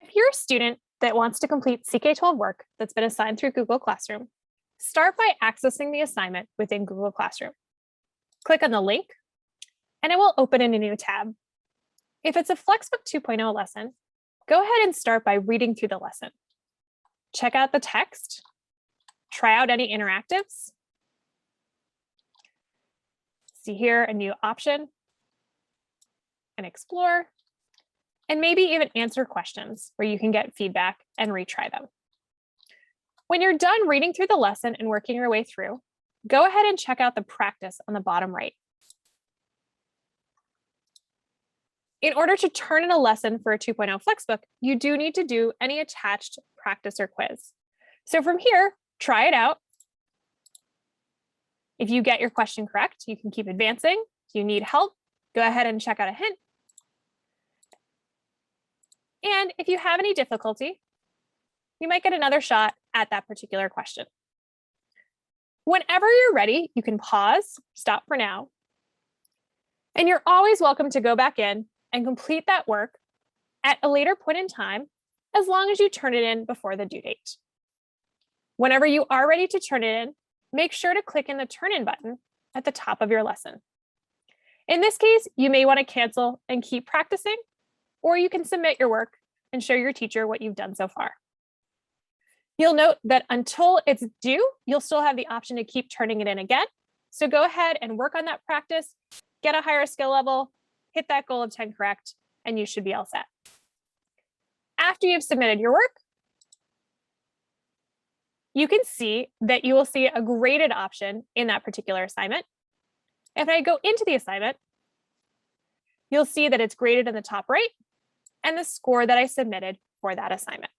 If you're a student that wants to complete CK-12 work that's been assigned through Google Classroom, start by accessing the assignment within Google Classroom. Click on the link, and it will open in a new tab. If it's a Flexbook 2.0 lesson, go ahead and start by reading through the lesson. Check out the text, try out any interactives. See here a new option, and explore, and maybe even answer questions where you can get feedback and retry them. When you're done reading through the lesson and working your way through, go ahead and check out the practice on the bottom right. In order to turn in a lesson for a 2.0 Flexbook, you do need to do any attached practice or quiz. So from here, try it out. If you get your question correct, you can keep advancing. If you need help, go ahead and check out a hint. And if you have any difficulty, you might get another shot at that particular question. Whenever you're ready, you can pause, stop for now, and you're always welcome to go back in and complete that work at a later point in time, as long as you turn it in before the due date. Whenever you are ready to turn it in, make sure to click in the Turn In button at the top of your lesson. In this case, you may want to cancel and keep practicing, or you can submit your work and show your teacher what you've done so far. You'll note that until it's due, you'll still have the option to keep turning it in again. So go ahead and work on that practice, get a higher skill level, hit that goal of 10 correct, and you should be all set. After you've submitted your work, you can see that you will see a graded option in that particular assignment. If I go into the assignment, you'll see that it's graded in the top right and the score that I submitted for that assignment.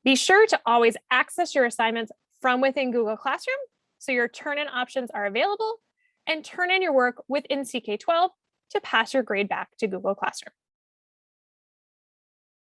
Be sure to always access your assignments from within Google Classroom so your turn-in options are available, and turn in your work within CK-12 to pass your grade back to Google Classroom.